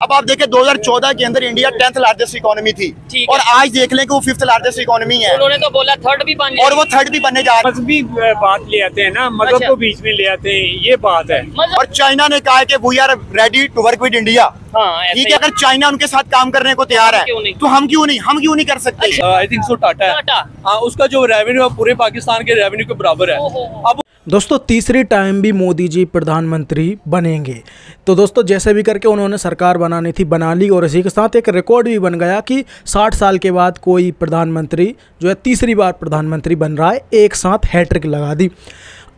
अब आप देखें 2014 के अंदर इंडिया 10th लार्जेस्ट इकोनॉमी थी और आज देख लें कि वो 5th लार्जेस्ट इकोनॉमी है। उन्होंने तो बोला थर्ड भी बन और वो थर्ड भी बनने जा रहा है। मजहबी बात ले आते हैं ना, मजहब को बीच में ले आते हैं, ये बात है। और चाइना ने कहा है कि we are ready to work with India. ठीक है, अगर चाइना उनके साथ काम करने को तैयार है तो हम क्यों नहीं कर सकते। आई थिंक सो टाटा है, उसका जो रेवेन्यू है पूरे पाकिस्तान के रेवेन्यू के बराबर है। अब दोस्तों तीसरी टाइम भी मोदी जी प्रधानमंत्री बनेंगे। तो दोस्तों जैसे भी करके उन्होंने सरकार बनानी थी, बना ली, और इसी के साथ एक रिकॉर्ड भी बन गया कि 60 साल के बाद कोई प्रधानमंत्री जो है तीसरी बार प्रधानमंत्री बन रहा है, एक साथ हैट्रिक लगा दी।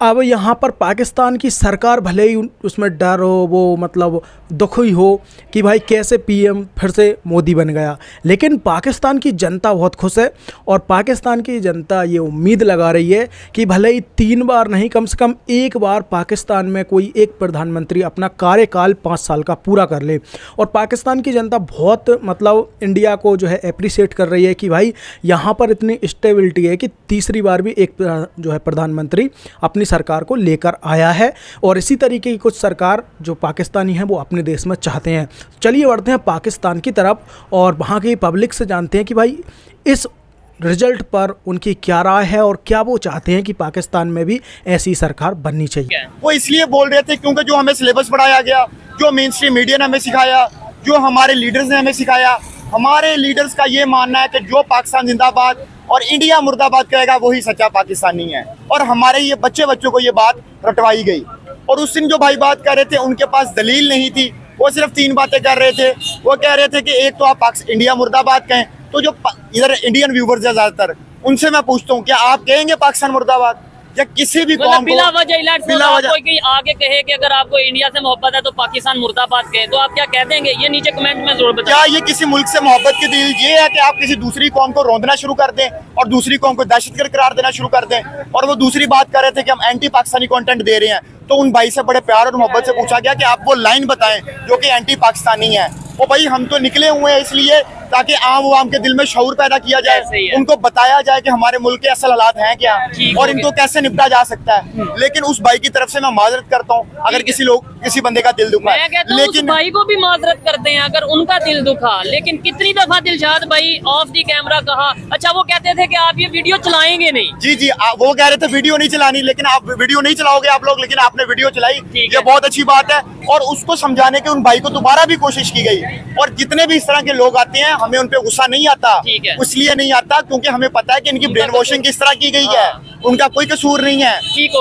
अब यहाँ पर पाकिस्तान की सरकार भले ही उसमें डर हो, वो मतलब दुखी हो कि भाई कैसे पीएम फिर से मोदी बन गया, लेकिन पाकिस्तान की जनता बहुत खुश है और पाकिस्तान की जनता ये उम्मीद लगा रही है कि भले ही 3 बार नहीं, कम से कम एक बार पाकिस्तान में कोई एक प्रधानमंत्री अपना कार्यकाल 5 साल का पूरा कर ले। और पाकिस्तान की जनता बहुत मतलब इंडिया को जो है अप्रिशिएट कर रही है कि भाई यहाँ पर इतनी स्टेबिलिटी है कि तीसरी बार भी एक जो है प्रधानमंत्री अपनी सरकार को लेकर आया है। और इसी तरीके की कुछ सरकार जो पाकिस्तानी हैं वो अपने देश में चाहते हैं। चलिए बढ़ते हैं पाकिस्तान की तरफ और वहाँ की पब्लिक से जानते हैं कि भाई इस रिजल्ट पर उनकी क्या राय है और क्या वो चाहते हैं कि पाकिस्तान में भी ऐसी सरकार बननी चाहिए। वो इसलिए बोल रहे थे क्योंकि जो हमें सिलेबस पढ़ाया गया, जो मेन स्ट्रीम मीडिया ने हमें सिखाया, जो हमारे लीडर्स ने हमें सिखाया, हमारे लीडर्स का ये मानना है कि जो पाकिस्तान जिंदाबाद और इंडिया मुर्दाबाद कहेगा वही सच्चा पाकिस्तानी है। और हमारे ये बच्चों को ये बात रटवाई गई। और उस दिन जो भाई बात कर रहे थे उनके पास दलील नहीं थी, वो सिर्फ 3 बातें कर रहे थे। वो कह रहे थे कि एक तो आप इंडिया मुर्दाबाद कहें, तो जो इधर इंडियन व्यूवर्स है ज्यादातर उनसे मैं पूछता हूँ क्या आप कहेंगे पाकिस्तान मुर्दाबाद या किसी भी कौम को बिला वजह कोई आगे कहे कि अगर आपको इंडिया से मोहब्बत है तो पाकिस्तान मुर्दाबाद कहे, तो आप क्या कह देंगे? ये नीचे कमेंट में जरूर बताएं। क्या ये किसी मुल्क से मोहब्बत की दलील ये है कि आप किसी दूसरी कौम को रौंदना शुरू कर दें और दूसरी कौम को दहशतगर्द करार देना शुरू कर दें? और वो दूसरी बात कर रहे थे कि हम एंटी पाकिस्तानी कंटेंट दे रहे हैं, तो उन भाई से बड़े प्यार और मोहब्बत से पूछा गया कि आप वो लाइन बताएं जो कि एंटी पाकिस्तानी है। वो भाई हम तो निकले हुए हैं इसलिए ताकि आम के दिल में शऊर पैदा किया जाए, उनको बताया जाए कि हमारे मुल्क के असल हालात हैं क्या और इनको कैसे निपटा जा सकता है। लेकिन उस भाई की तरफ से मैं माजरत करता हूँ अगर किसी बंदे का दिल दुखा है, लेकिन भाई को भी माजरत करते हैं अगर उनका दिल दुखा। लेकिन कितनी दफा दिलशाद भाई ऑफ दी कैमरा कहा, अच्छा वो कहते थे कि आप ये वीडियो चलाएंगे नहीं। जी वो कह रहे थे वीडियो नहीं चलानी, लेकिन आप वीडियो नहीं चलाओगे आप लोग, लेकिन आपने वीडियो चलाई, ये बहुत अच्छी बात है। और उसको समझाने के उन भाई को दोबारा भी कोशिश की गई। और जितने भी इस तरह के लोग आते हैं हमें उन पे गुस्सा नहीं आता, इसलिए नहीं आता क्योंकि हमें पता है कि इनकी ब्रेन वॉशिंग किस तरह की गई है, उनका कोई कसूर नहीं है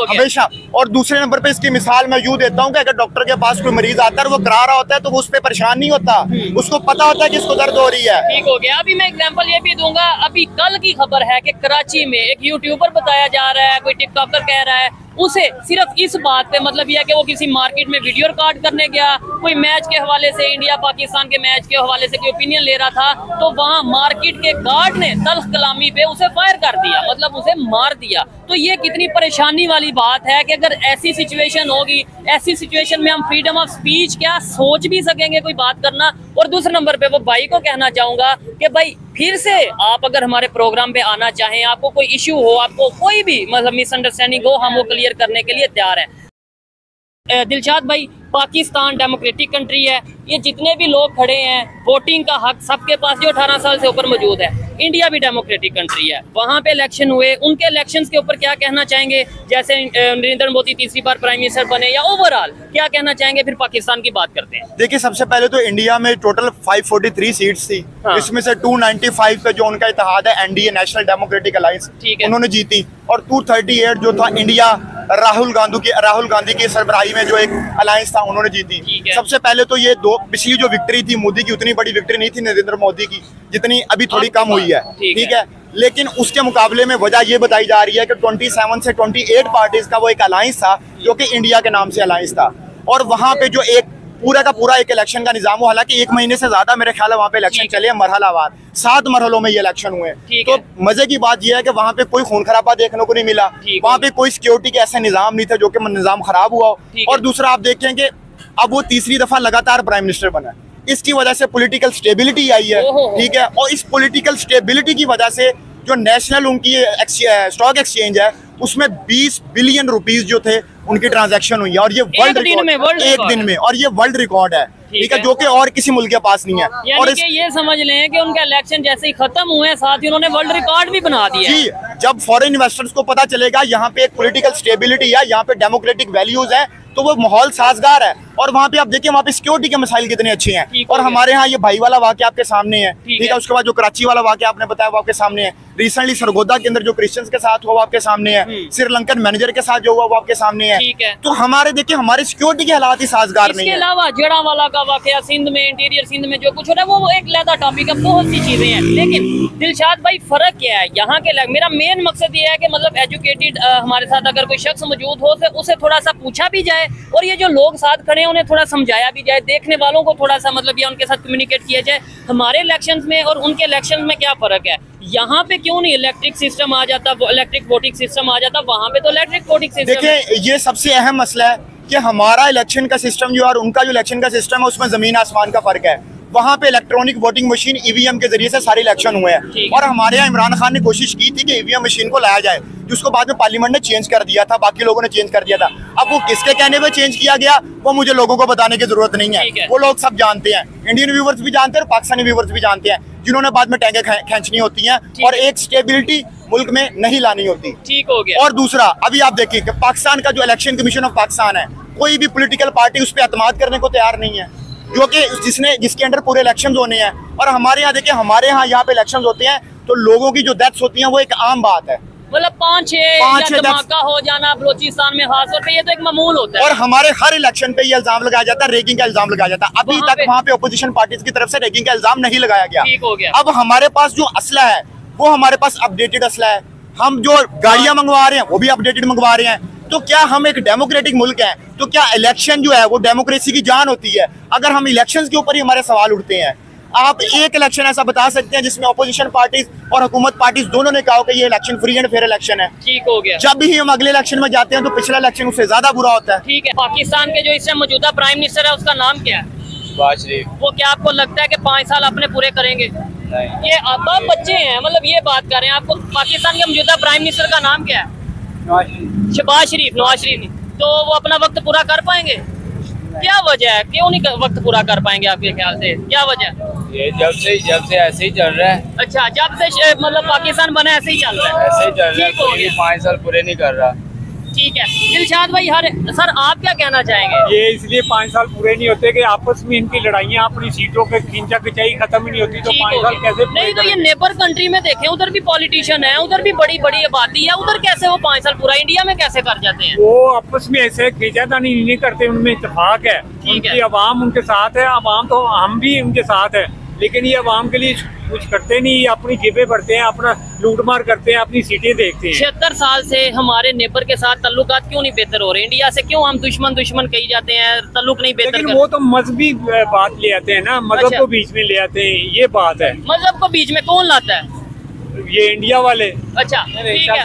हमेशा। और दूसरे नंबर पे इसकी मिसाल मैं यूँ देता हूँ कि अगर डॉक्टर के पास कोई मरीज आता है वो करा रहा होता है तो वो उस पर परेशान नहीं होता, उसको पता होता है कि इसको दर्द हो रही है। ठीक हो गया। अभी मैं एग्जांपल ये भी दूंगा, अभी कल की खबर है कि कराची में एक यूट्यूबर बताया जा रहा है, कोई टिकटॉकर कह रहा है, उसे सिर्फ इस बात पे मतलब यह कि वो किसी मार्केट में वीडियो रिकॉर्ड करने गया, कोई मैच के हवाले से, इंडिया पाकिस्तान के मैच के हवाले से कोई ओपिनियन ले रहा था, तो वहां मार्केट के गार्ड ने तल्ख कलामी पे उसे फायर कर दिया, मतलब उसे मार दिया। तो ये कितनी परेशानी वाली बात है कि अगर ऐसी सिचुएशन होगी, ऐसी सिचुएशन में हम फ्रीडम ऑफ स्पीच क्या सोच भी सकेंगे कोई बात करना। और दूसरे नंबर पे वो भाई को कहना चाहूंगा कि भाई फिर से आप अगर हमारे प्रोग्राम पे आना चाहें, आपको कोई इश्यू हो, आपको कोई भी मतलब मिसअंडरस्टैंडिंग हो, हम वो क्लियर करने के लिए तैयार हैं। दिलशाद भाई, पाकिस्तान डेमोक्रेटिक कंट्री है, ये जितने भी लोग खड़े हैं वोटिंग का हक सबके पास जो 18 साल से ऊपर मौजूद है। इंडिया भी डेमोक्रेटिक कंट्री है, वहाँ पे इलेक्शन हुए, उनके इलेक्शंस के ऊपर क्या कहना चाहेंगे? जैसे नरेंद्र मोदी तीसरी बार प्राइम मिनिस्टर बने या ओवरऑल क्या कहना चाहेंगे? फिर पाकिस्तान की बात करते हैं। देखिए सबसे पहले तो इंडिया में टोटल 543 सीट्स थी, इसमें से 295 पे जो उनका इत्तेहाद है एनडीए नेशनल डेमोक्रेटिक अलायंस उन्होंने जीती, और 238 जो था इंडिया राहुल गांधी की सरबराही में जो एक अलायंस था उन्होंने जीती। सबसे पहले तो ये पिछली जो विक्ट्री थी मोदी की उतनी बड़ी विक्ट्री नहीं थी नरेंद्र मोदी की जितनी अभी थोड़ी कम हुई है, ठीक है। लेकिन उसके मुकाबले में वजह ये बताई जा रही है कि 27 से 28 पार्टीज का वो एक अलायंस था जो कि इंडिया के नाम से अलायंस था। और वहाँ पे जो एक पूरा का पूरा एक इलेक्शन का निजाम हो, हालांकि 1 महीने से ज्यादा मेरे ख्याल है वहाँ पे इलेक्शन चले, मरहलावार 7 मरहलों में ये इलेक्शन हुए। तो मजे की बात यह है कि वहाँ पे कोई खून खराबा देखने को नहीं मिला, वहाँ पे कोई सिक्योरिटी के ऐसे निजाम नहीं थे जो कि निजाम खराब हुआ हो। और दूसरा आप देखेंगे अब वो तीसरी दफा लगातार प्राइम मिनिस्टर बना, इसकी वजह से पॉलिटिकल स्टेबिलिटी आई है, ठीक है। और इस पॉलिटिकल स्टेबिलिटी की वजह से जो नेशनल उनकी स्टॉक एक्सचेंज है उसमें 20 बिलियन रुपीस जो थे उनकी ट्रांजैक्शन हुई है, और ये वर्ल्ड रिकॉर्ड एक दिन में, और ये वर्ल्ड रिकॉर्ड है। ठीक है, जो कि और किसी मुल्क के पास नहीं है। और ये समझ लें कि उनका इलेक्शन जैसे ही खत्म हुए, साथ ही उन्होंने वर्ल्ड रिकॉर्ड भी बना दिया। जी, जब फॉरेन इन्वेस्टर्स को पता चलेगा यहाँ पे एक पॉलिटिकल स्टेबिलिटी है, यहाँ पे डेमोक्रेटिक वैल्यूज है, तो वो माहौल साजगार है। और वहाँ पे आप देखिए, वहाँ पे सिक्योरिटी के मसाइल कितने अच्छे हैं। और हमारे यहाँ ये भाई वाला वाक़या आपके सामने है, ठीक है। उसके बाद जो कराची वाला वाक़या आपने बताया वो आपके सामने है। रिसेंटली सरगोदा के अंदर जो क्रिश्चियंस के साथ हुआ वो आपके सामने है। श्रीलंकन मैनेजर के साथ जो हुआ वो आपके सामने है। तो हमारे देखिए, हमारे सिक्योरिटी के हालात ही साजगार नहीं है। इसके अलावा जड़ावाला का वाक़या सिंध में, इंटीरियर सिंध में जो कुछ हो रहा है वो एक अलग टॉपिक है, बहुत सी चीजें हैं। लेकिन दिलशाद भाई, फर्क क्या है यहाँ के? मेरा मेन मकसद ये है कि मतलब एजुकेटेड हमारे साथ अगर कोई शख्स मौजूद हो तो उसे थोड़ा सा पूछा भी जाए, और ये जो लोग साथ खड़े हैं उन्हें थोड़ा समझाया भी जाए, देखने वालों को थोड़ा सा मतलब ये उनके साथ कम्युनिकेट किया जाए हमारे इलेक्शंस में और उनके इलेक्शंस में क्या फर्क है। यहाँ पे क्यों नहीं इलेक्ट्रिक सिस्टम आ जाता, इलेक्ट्रिक वोटिंग सिस्टम आ जाता, वहाँ पे तो इलेक्ट्रिक वोटिंग सिस्टम। देखिए, ये सबसे अहम मसला है कि हमारा इलेक्शन का सिस्टम जो है और उनका जो इलेक्शन का सिस्टम है उसमें जमीन आसमान का फर्क है। वहाँ पे इलेक्ट्रॉनिक वोटिंग मशीन ईवीएम के जरिए से सारे इलेक्शन हुए हैं, और हमारे यहाँ इमरान खान ने कोशिश की थी कि ईवीएम मशीन को लाया जाए, जिसको बाद में पार्लियामेंट ने चेंज कर दिया था, बाकी लोगों ने चेंज कर दिया था। अब वो किसके कहने पे चेंज किया गया वो मुझे लोगों को बताने की जरूरत नहीं है, वो लोग सब जानते हैं। इंडियन व्यूवर्स भी जानते हैं और पाकिस्तानी व्यूवर्स भी जानते हैं, जिन्होंने बाद में टैंके खींचनी होती हैं और एक स्टेबिलिटी मुल्क में नहीं लानी होती। ठीक हो गया। और दूसरा, अभी आप देखिए कि पाकिस्तान का जो इलेक्शन कमीशन ऑफ पाकिस्तान है, कोई भी पॉलिटिकल पार्टी उस पर एतमाद करने को तैयार नहीं है, जो कि जिसके अंडर पूरे इलेक्शंस होने हैं। और हमारे यहाँ देखिए, हमारे यहाँ पे इलेक्शंस होते हैं तो लोगों की जो डेथ्स होती हैं वो एक आम बात है, मतलब 5-6 धमाका हो जाना बलोचिस्तान में खास तौर पे, ये तो एक मामूल होता है। और हमारे हर इलेक्शन पे ये इल्जाम लगाया जाता है, रेगिंग का इल्जाम लगाया जाता है। अभी तक वहाँ पे अपोजिशन पार्टीज की तरफ से रेगिंग का इल्जाम नहीं लगाया गया। ठीक हो गया। अब हमारे पास जो असला है वो हमारे पास अपडेटेड असला है। हम जो गाड़ियां मंगवा रहे हैं वो भी अपडेटेड मंगवा रहे हैं। तो क्या हम एक डेमोक्रेटिक मुल्क है, तो क्या इलेक्शन जो है वो डेमोक्रेसी की जान होती है? अगर हम इलेक्शंस के ऊपर ही हमारे सवाल उठते हैं, आप एक इलेक्शन ऐसा बता सकते हैं जिसमें अपोजिशन पार्टीज और हुकूमत पार्टीज दोनों ने कहा कि ये election free and fair election है? ठीक हो गया। जब भी हम अगले इलेक्शन में जाते हैं तो पिछला इलेक्शन उससे ज्यादा बुरा होता है। ठीक है। पाकिस्तान के जो इस समय मौजूदा प्राइम मिनिस्टर है उसका नाम क्या है? शहबाज शरीफ। वो क्या आपको लगता है कि 5 साल अपने पूरे करेंगे? ये आप बच्चे हैं, मतलब ये बात कर रहे हैं। आपको पाकिस्तान के मौजूदा प्राइम मिनिस्टर का नाम क्या है? शहबाज शरीफ। नवाज शरीफ। तो वो अपना वक्त पूरा कर पाएंगे? क्या वजह है, क्यों नहीं वक्त पूरा कर पाएंगे आपके ख्याल से? क्या वजह? ये जब से ऐसे ही चल रहा है। अच्छा, जब से मतलब पाकिस्तान बना ऐसे ही चल रहा है? ऐसे ही चल रहा है, कोई 5 साल पूरे नहीं कर रहा। ठीक है। दिलशाद भाई, सर आप क्या कहना चाहेंगे? ये इसलिए 5 साल पूरे नहीं होते कि आपस में इनकी लड़ाइयाँ अपनी सीटों पे खींचा खिंचाई खत्म ही नहीं होती, तो 5 साल कैसे? नहीं तो ये नेबर कंट्री में देखें, उधर भी पॉलिटिशियन है, उधर भी बड़ी बड़ी आबादी है, उधर कैसे वो 5 साल पूरा, इंडिया में कैसे कर जाते हैं? वो आपस में ऐसे खींचातानी नहीं करते, उनमें इत्तेफाक है। उनकी आवाम उनके साथ है, आवाम तो हम भी उनके साथ है, लेकिन ये आवाम के लिए कुछ करते नहीं, अपनी जेबें भरते हैं, अपना लूटमार करते हैं, अपनी सीटें देखते हैं। 76 साल से हमारे नेबर के साथ तल्लुकात क्यों नहीं बेहतर हो रहे? इंडिया से क्यों हम दुश्मन कही जाते हैं, तल्लुक नहीं बेहतर? लेकिन वो तो मजहबी बात ले आते हैं ना, मजहब को बीच में ले आते हैं, ये बात है। मजहब को बीच में कौन लाता है? ये इंडिया वाले। अच्छा, ठीक है।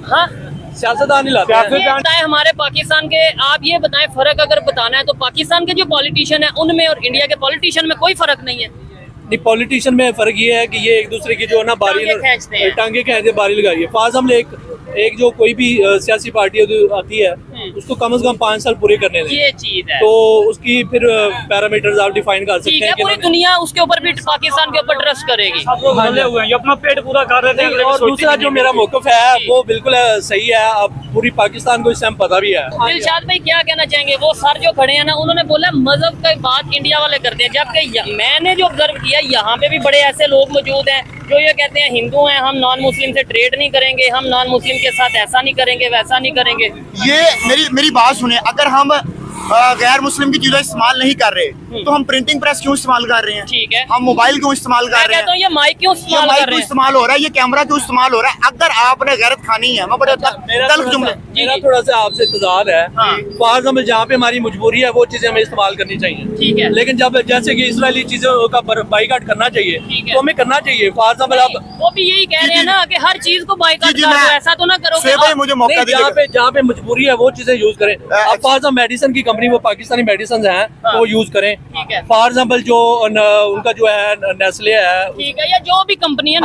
हाँ, सियासतदान नहीं लाते। हमारे पाकिस्तान के, आप ये बताएं फर्क अगर बताना है तो पाकिस्तान के जो पॉलिटिशियन है उनमें और इंडिया के पॉलिटिशियन में कोई फर्क नहीं है। नहीं, पॉलिटिशियन में फर्क ये है कि ये एक दूसरे की जो है ना बारी टांगे खींचते बारी लगाई है। फाज हम एक जो कोई भी सियासी पार्टी आती है उसको कम से कम 5 साल पूरे करने दें, ये चीज है। तो उसकी फिर पैरामीटर्स आप डिफाइन कर सकते हैं। पूरी दुनिया उसके ऊपर भी पाकिस्तान के ऊपर ट्रस्ट करेगी। अपना पेट पूरा कर रहे थे। और दूसरा जो मेरा मौकफ है वो बिल्कुल सही है, अब पूरी पाकिस्तान को इस टाइम पता भी है। दिलशाद भाई क्या कहना चाहेंगे? वो सर जो खड़े हैं ना, उन्होंने बोला मजहब की बात इंडिया वाले करते हैं, जबकि मैंने जो ऑब्जर्व किया यहाँ पे भी बड़े ऐसे लोग मौजूद हैं जो ये कहते हैं हिंदू हैं, हम नॉन मुस्लिम से ट्रेड नहीं करेंगे, हम नॉन मुस्लिम के साथ ऐसा नहीं करेंगे, वैसा नहीं करेंगे। ये मेरी बात सुने, अगर हम गैर मुस्लिम की चीजें इस्तेमाल नहीं कर रहे तो हम प्रिंटिंग प्रेस क्यों इस्तेमाल कर रहे हैं? ठीक है। हम मोबाइल क्यों इस्तेमाल कर रहे हैं? ये माइक क्यों इस्तेमाल कर रहे हैं? इस्तेमाल हो रहा है, ये कैमरा क्यों इस्तेमाल हो रहा है? अगर आपने गैरत खानी है, मैं बड़े तल्ख जुमले, मेरा थोड़ा सा आपसे इंतजार है। फॉर एग्जाम्पल जहाँ पे हमारी मजबूरी है वो चीजें हमें इस्तेमाल करनी चाहिए, ठीक है। लेकिन जब जैसे कि इसराइली चीजों का बाइकाट करना चाहिए तो हमें करना चाहिए। फॉर एग्जाम्पल आप वो भी यही कह रहे हैं ना कि हर चीज को बाइकाट करो, ऐसा तो ना करो। मुझे मौका दीजिए, जहाँ पे मजबूरी है वो चीजें यूज करें। अब फॉर एग्जाम्पल मेडिसिन की कंपनी वो पाकिस्तानी मेडिसिन हैं तो वो यूज करें। फॉर एग्जाम्पल जो उनका जो है नेस्ले है, ठीक है, या जो भी कंपनी है।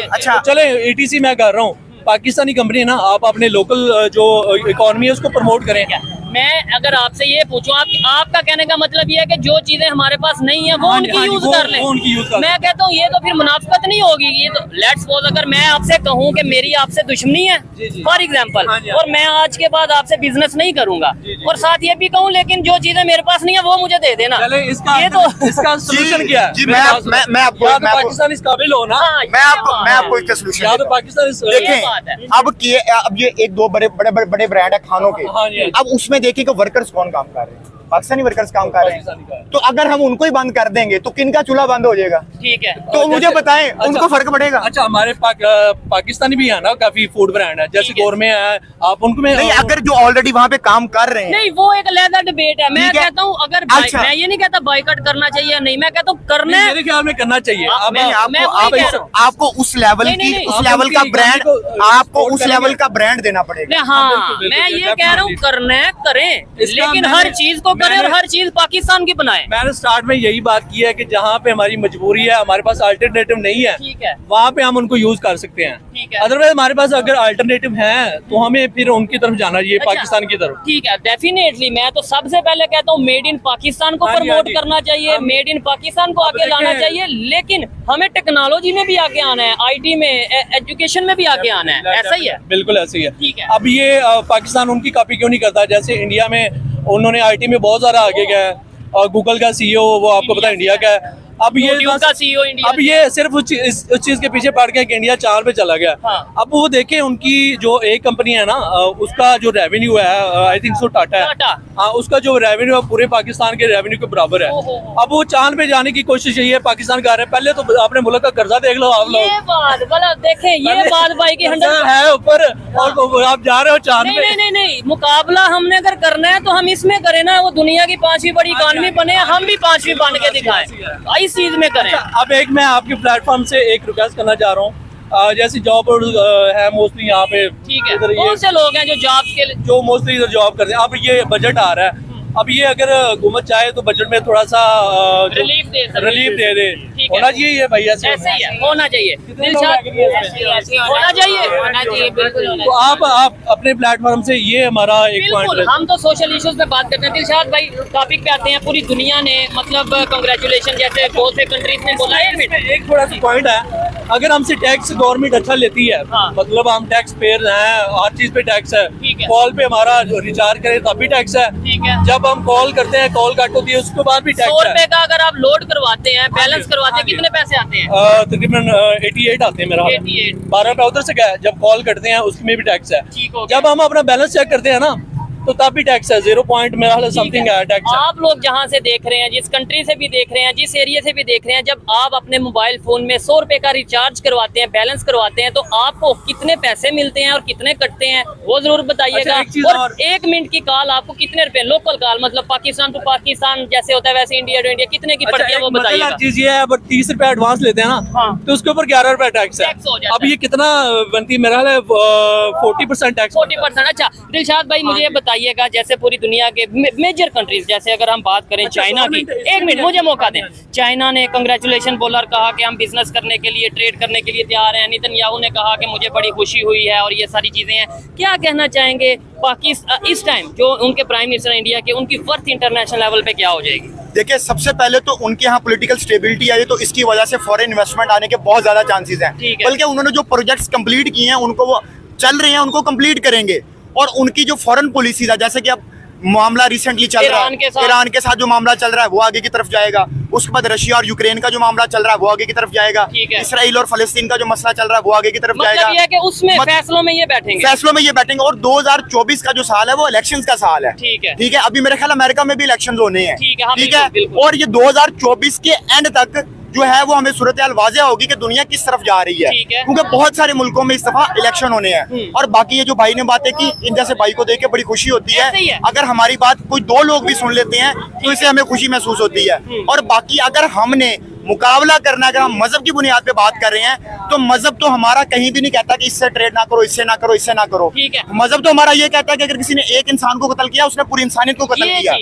अच्छा चले ETC मैं कर रहा हूँ, पाकिस्तानी कंपनी है ना, आप अपने लोकल जो इकोनॉमी है उसको प्रमोट करें। मैं अगर आपसे ये पूछूं, आपका कहने का मतलब ये है कि जो चीजें हमारे पास नहीं है वो उनकी यूज कर लें। मैं कहता हूँ ये तो फिर मुनाफिकत नहीं होगी। ये तो लेट्स सपोज अगर मैं आपसे कहूँ कि मेरी आपसे दुश्मनी है फॉर एग्जांपल, और मैं आज के बाद आपसे बिजनेस नहीं करूंगा, और साथ ये भी कहूँ लेकिन जो चीजें मेरे पास नहीं है वो मुझे दे देना, ये तो इसका सोल्यूशन क्या है? मैं आपको पाकिस्तान इस काबिल हो ना, मैं आपको इसका सोल्यूशन पाकिस्तान देखें। अब ये एक दो बड़े ब्रांड है खानों के, अब उसमें देखिए कि वर्कर्स कौन काम कर रहे हैं, पाकिस्तानी वर्कर्स काम कर रहे हैं। तो अगर हम उनको ही बंद कर देंगे तो किनका चूल्हा बंद हो जाएगा? ठीक है, तो मुझे बताएं उनको फर्क पड़ेगा? अच्छा, हमारे पाकिस्तानी भी है ना काफी फूड ब्रांड है, जैसे गोरमे है, आप उनको में नहीं, अगर जो ऑलरेडी वहाँ पे काम कर रहे हैं, नहीं वो एक अलग डिबेट है। मैं कहता हूँ अगर मैं ये नहीं कहता बाइकआउट करना चाहिए, नहीं, मैं कहता हूँ करना, मेरे ख्याल में करना चाहिए। आपको उस लेवल का ब्रांड, आपको उस लेवल का ब्रांड देना पड़ेगा। हाँ, मैं ये कह रहा हूँ करना है करें, लेकिन हर चीज को करें और हर चीज पाकिस्तान की बनाए। मैंने स्टार्ट में यही बात की है कि जहाँ पे हमारी मजबूरी है, हमारे पास अल्टरनेटिव नहीं है, ठीक है, वहाँ पे हम उनको यूज कर सकते हैं। अदरवाइज हमारे पास अगर अल्टरनेटिव है तो हमें फिर उनकी तरफ जाना चाहिए, पाकिस्तान की तरफ। ठीक है, डेफिनेटली मैं तो सबसे पहले कहता हूँ मेड इन पाकिस्तान को प्रमोट करना चाहिए, मेड इन पाकिस्तान को आगे लाना चाहिए, लेकिन हमें टेक्नोलॉजी में भी आगे आना है, IT में, एजुकेशन में भी आगे आना है। ऐसा ही है, बिल्कुल ऐसा ही है। ठीक है, अब ये पाकिस्तान उनकी कॉपी क्यों नहीं करता? जैसे इंडिया में उन्होंने IT में बहुत सारा आगे गया है, और गूगल का CEO वो आपको पता है इंडिया का है। अब ये CEO इंडिया, अब ये सिर्फ उस चीज के पीछे पड़ गया कि इंडिया 4 पे चला गया। हाँ। अब वो देखें उनकी जो एक कंपनी है ना, उसका जो रेवेन्यू है, आई थिंक सो टाटा है, हाँ, उसका जो रेवेन्यू है पूरे पाकिस्तान के रेवेन्यू के बराबर है। अब वो चांद पे जाने की कोशिश यही है, पाकिस्तान कर रहे हैं। पहले तो अपने मुल्क का कर्जा देख लो आप लोग। ये बात गलत देखें, ये बात भाई की 100 है ऊपर, और आप जा रहे हो चांद पे। नहीं, मुकाबला हमने अगर करना है तो हम इसमें करें ना, वो दुनिया की 5वीं बड़ी इकॉनमी बने, हम भी 5वीं बन के दिखाएं, इस चीज में करें। अब एक मैं आपके प्लेटफॉर्म से एक रिक्वेस्ट करना चाह रहा हूँ, जैसे जॉब है मोस्टली यहाँ पे, ठीक है, बहुत से लोग हैं जो जॉब के लिए, जो मोस्टली इधर जॉब करते हैं। अब ये बजट आ रहा है, अब ये अगर हुकूमत चाहे तो बजट में थोड़ा सा रिलीफ दे दे, होना चाहिए ये भैया, ऐसे ही है, होना चाहिए, होना चाहिए, बिल्कुल। तो आप अपने प्लेटफॉर्म से ये हमारा एक पॉइंट, हम तो सोशल इश्यूज पे बात करते हैं। दिलशाद भाई टॉपिक पे आते हैं, पूरी दुनिया ने मतलब कांग्रेचुलेशन जैसे बहुत से कंट्रीज ने बोला है। एक थोड़ा सा पॉइंट है, अगर हमसे टैक्स गवर्नमेंट अच्छा लेती है, मतलब हम टैक्स पेयर हैं, हर चीज पे टैक्स है, कॉल पे हमारा रिचार्ज करें तब भी टैक्स है, ठीक है, जब हम कॉल करते हैं कॉल कट होती है उसके बाद भी टैक्स है। 100 रुपए का अगर आप लोड करवाते हैं, बैलेंस करवाते हैं, कितने पैसे आते हैं? तकरीबन 88 आते हैं मेरा, 12 रुपए उधर से गया। जब कॉल करते हैं उसमें भी टैक्स है। जब हम अपना बैलेंस चेक करते हैं ना तो तब भी टैक्स है, 0 पॉइंट मेरा समथिंग है टैक्स। आप लोग जहाँ से देख रहे हैं, जिस कंट्री से भी देख रहे हैं, जिस एरिया से भी देख रहे हैं, जब आप अपने मोबाइल फोन में 100 रुपए का रिचार्ज करवाते हैं, बैलेंस करवाते हैं, तो आपको कितने पैसे मिलते हैं और कितने कटते हैं वो जरूर बताइएगा। और 1 मिनट की कॉल आपको कितने रुपए, लोकल कॉल मतलब पाकिस्तान टू पाकिस्तान जैसे होता है वैसे इंडिया टू इंडिया, कितने की पड़ती है वो बताइएगा। चीज ये है, 30 रुपए एडवांस लेते हैं ना, तो उसके ऊपर 11 रुपए टैक्स है। अब ये कितना बनती है? मेरा 40% टैक्स, 40%। अच्छा दिलशाद भाई मुझे बताइएगा, जैसे पूरी दुनिया के मेजर कंट्रीज, जैसे अगर हम बात करें चाइना की, 1 मिनट मुझे मौका दें। चाइना ने कंग्रेचुलेशन बोला और कहा कि हम बिजनेस करने के लिए, ट्रेड करने के लिए तैयार हैं। नेतन्याहू ने कहा कि मुझे बड़ी खुशी हुई है और ये सारी चीजें हैं। क्या कहना चाहेंगे पाकिस्तान इस टाइम जो उनके प्राइम मिनिस्टर इंडिया के, उनकी वर्थ इंटरनेशनल लेवल पे क्या हो जाएगी? देखिए, सबसे पहले तो उनके यहाँ पॉलिटिकल स्टेबिलिटी आई, तो इसकी वजह से फॉरेन इन्वेस्टमेंट आने के बहुत ज्यादा चांसेस हैं। बल्कि उन्होंने जो प्रोजेक्ट्स कंप्लीट किए हैं उनको वो चल रहे हैं, उनको कंप्लीट करेंगे। और उनकी जो फॉरेन पॉलिसीज है, जैसे कि अब मामला रिसेंटली चल रहा है ईरान के साथ जो मामला चल रहा है वो आगे की तरफ जाएगा। उसके बाद रशिया और यूक्रेन का जो मामला चल रहा है वो आगे की तरफ जाएगा। इसराइल और फलस्तीन का जो मसला चल रहा है वो आगे की तरफ जाएगा। ये है कि उसमें फैसलों में ये बैठेंगे, और 2024 का जो साल है वो इलेक्शंस का साल है। ठीक है, अभी मेरे ख्याल अमेरिका में भी इलेक्शन होने हैं। ठीक है, और ये 2024 के एंड तक जो है वो हमें सूरत हाल वाज़ेह होगी कि दुनिया किस तरफ जा रही है, क्योंकि बहुत सारे मुल्कों में इस दफा इलेक्शन होने हैं। और बाकी ये जो भाई ने बातें की, इन जैसे भाई को देख के बड़ी खुशी होती है। अगर हमारी बात कोई 2 लोग भी सुन लेते हैं तो इससे हमें खुशी महसूस होती है। और बाकी अगर हमने मुकाबला करना है, अगर हम मजहब की बुनियाद पे बात कर रहे हैं तो मजहब तो हमारा कहीं भी नहीं कहता कि इससे ट्रेड ना करो, इससे ना करो, इससे ना करो। ठीक है। मजहब तो हमारा ये कहता है कि अगर किसी ने एक इंसान को कत्ल किया उसने पूरी इंसानियत को कत्ल किया।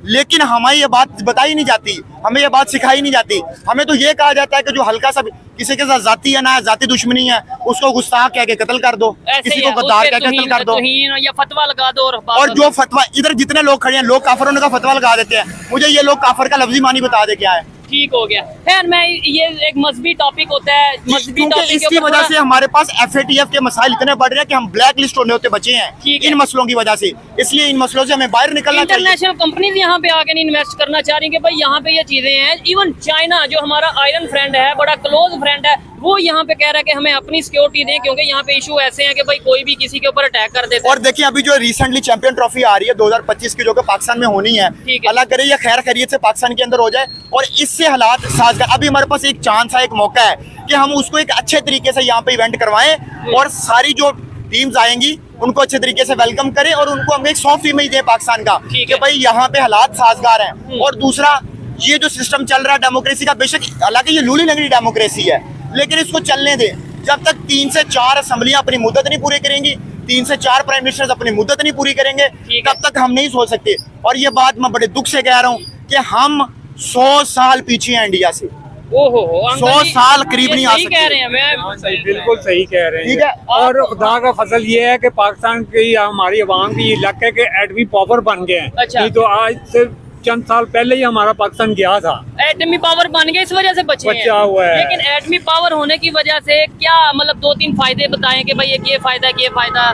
लेकिन हमें ये बात बताई नहीं जाती, हमें ये बात सिखाई नहीं जाती। हमें तो ये कहा जाता है कि जो हल्का सा किसी के साथ जाती है ना, जाती दुश्मनी है, उसको गुस्ताख कह के कत्ल कर दो, किसी को गद्दार कह के कत्ल कर दो, या फतवा लगा दो। और जो फतवा इधर जितने लोग खड़े हैं, लोग काफिर होने का फतवा लगा देते हैं। मुझे ये लोग काफिर का लफ्जी मानी बता दे क्या है। ठीक हो गया। खैर मैं ये एक मजहबी टॉपिक होता है, मजहबी टॉपिक इसकी वजह से हमारे पास FATF के मसाइल इतने बढ़ रहे हैं कि हम ब्लैक लिस्ट होने होते बचे हैं इन मसलों की वजह से। इसलिए इन मसलों से हमें बाहर निकलना चाहिए। इंटरनेशनल कंपनीज यहाँ पे आके नहीं इन्वेस्ट करना चाह रही कि भाई यहाँ पे ये चीजें हैं। इवन चाइना जो हमारा आयरन फ्रेंड है, बड़ा क्लोज फ्रेंड है, वो यहाँ पे कह रहा है कि हमें अपनी सिक्योरिटी दें, क्योंकि यहाँ पे इशू ऐसे हैं कि भाई कोई भी किसी के ऊपर अटैक कर देता है। और देखिए अभी जो रिसेंटली चैंपियन ट्रॉफी आ रही है 2025 की, जो कि पाकिस्तान में होनी है, अल्लाह करे ये खैर खैरियत से पाकिस्तान के अंदर हो जाए और इससे हालात साजगार। अभी हमारे पास एक चांस है, एक मौका है कि हम उसको एक अच्छे तरीके से यहाँ पे इवेंट करवाएं और सारी जो टीम्स आएंगी उनको अच्छे तरीके से वेलकम करें और उनको हम एक सॉफ्ट इमेज दें पाकिस्तान का कि भाई यहाँ पे हालात साजगार हैं। और दूसरा, ये जो सिस्टम चल रहा है डेमोक्रेसी का, बेशक हालांकि ये लूली लंगड़ी डेमोक्रेसी है, लेकिन इसको चलने दे। जब तक 3 से 4 असम्बलियां अपनी मुद्दत नहीं पूरी करेंगी, 3 से 4 प्राइम मिनिस्टर्स अपनी मुद्दत नहीं पूरी करेंगे, तब तक हम नहीं सोच सकते। और ये बात मैं बड़े दुख से कह रहा हूँ कि हम 100 साल पीछे हैं इंडिया से। 100 साल करीब नहीं आ सकते। कह रहे हैं, बिल्कुल सही कह रहे हैं। ठीक है। और खुदा का फजल ये है कि पाकिस्तान की हमारी अवाम की इलाके के एटमी पावर बन गए हैं। अच्छा। नहीं तो आज से चंद साल पहले ही हमारा पाकिस्तान गया था। एटमी पावर बन गया, इस वजह से बचा हुआ है। लेकिन एटमी पावर होने की वजह से क्या मतलब 2-3 फायदे बताएं कि भाई ये फायदा, ये फायदा।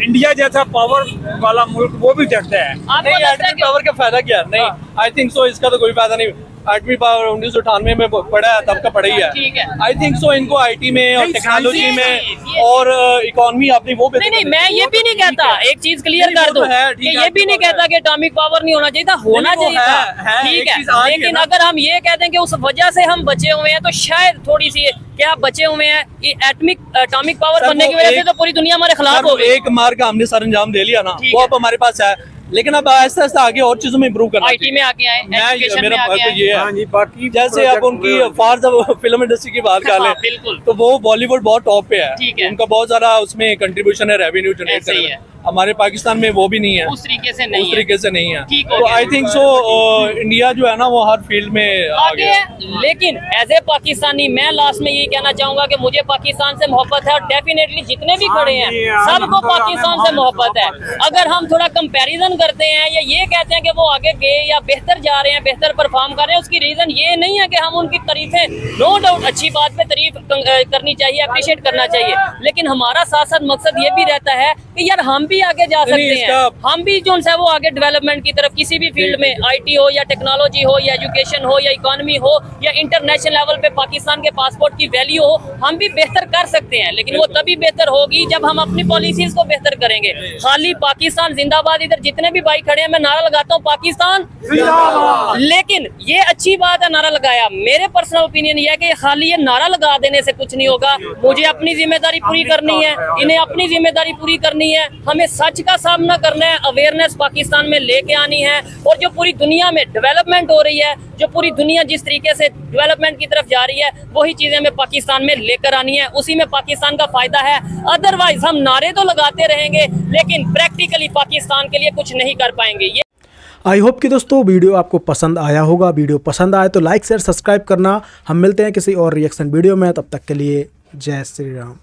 इंडिया जैसा पावर वाला मुल्क वो भी डरता है। आपको लगता है कि पावर का फायदा क्या? नहीं, आई थिंक सो इसका तो कोई फायदा नहीं। एटमी पावर 1998 में पढ़ा है, तब का पढ़ा ही है। ठीक है। आई थिंक सो इनको IT में और टेक्नोलॉजी में और इकोनॉमी अपनी वो नहीं, मैं ये भी नहीं कहता, एक चीज क्लियर कर दूं कि ये भी नहीं कहता कि एटॉमिक पावर नहीं होना चाहिए था, होना चाहिए था। ठीक है, लेकिन अगर हम ये कहते हैं कि उस वजह से हम बचे हुए हैं, तो शायद थोड़ी सी क्या बचे हुए हैं, एटॉमिक पावर बनने की वजह से तो पूरी दुनिया हमारे खिलाफ हो गई। एक मार का हमने सर अंजाम दे लिया ना, वो अब हमारे पास है, लेकिन अब आहिस्ता आहिस्ता आगे और चीजों में इम्प्रूव करना। IT में आगे आए, एजुकेशन में आगे आए। ये है बाकी जैसे अब उनकी फार फिल्म इंडस्ट्री की बात कर लें, बिल्कुल, तो वो बॉलीवुड बहुत टॉप पे है। ठीक है। उनका बहुत ज्यादा उसमें कंट्रीब्यूशन है रेवेन्यू जनरेट करने में। हमारे पाकिस्तान में वो भी नहीं है, उस तरीके से नहीं है। तो आई थिंक सो इंडिया जो है ना वो हर फील्ड में आगे है। लेकिन एज ए पाकिस्तानी मैं लास्ट में यही कहना चाहूंगा कि मुझे पाकिस्तान से मोहब्बत है और डेफिनेटली जितने भी खड़े हैं सबको पाकिस्तान से मोहब्बत है। अगर हम थोड़ा कंपैरिजन करते हैं या ये कहते हैं कि वो आगे गए या बेहतर जा रहे हैं, बेहतर परफॉर्म कर रहे हैं, उसकी रीजन ये नहीं है कि हम उनकी तारीफें, नो डाउट अच्छी बात पे तारीफ करनी चाहिए, अप्रिशिएट करना चाहिए, लेकिन हमारा साथ साथ मकसद ये भी रहता है कि यार हम भी आगे जा सकते हैं, हम भी जो है वो आगे डेवलपमेंट की तरफ किसी भी फील्ड में, IT हो या टेक्नोलॉजी हो या एजुकेशन हो या इकोनॉमी हो या इंटरनेशनल लेवल पे पाकिस्तान के पासपोर्ट की वैल्यू हो, हम भी बेहतर कर सकते हैं। लेकिन वो तभी बेहतर होगी जब हम अपनी पॉलिसीज को बेहतर करेंगे। खाली पाकिस्तान जिंदाबाद, इधर जितने भी भाई खड़े हैं मैं नारा लगाता हूँ पाकिस्तान जिंदाबाद, लेकिन ये अच्छी बात है नारा लगाया। मेरे पर्सनल ओपिनियन ये है कि खाली ये नारा लगा देने से कुछ नहीं होगा। मुझे अपनी जिम्मेदारी पूरी करनी है, इन्हें अपनी जिम्मेदारी पूरी करनी है, हमें सच का सामना करना है, अवेयरनेस पाकिस्तान में लेके आनी है। और जो पूरी दुनिया में डेवलपमेंट हो रही है, जो पूरी दुनिया जिस तरीके से डेवलपमेंट की तरफ जा रही है, वही चीजें हमें पाकिस्तान में लेकर आनी है, उसी में पाकिस्तान का फायदा है। अदरवाइज हम नारे तो लगाते रहेंगे लेकिन प्रैक्टिकली पाकिस्तान के लिए कुछ नहीं कर पाएंगे। ये आई होप कि दोस्तों वीडियो आपको पसंद आया होगा। वीडियो पसंद आए तो लाइक शेयर सब्सक्राइब करना। हम मिलते हैं किसी और रिएक्शन वीडियो में, तब तक के लिए जय श्री राम।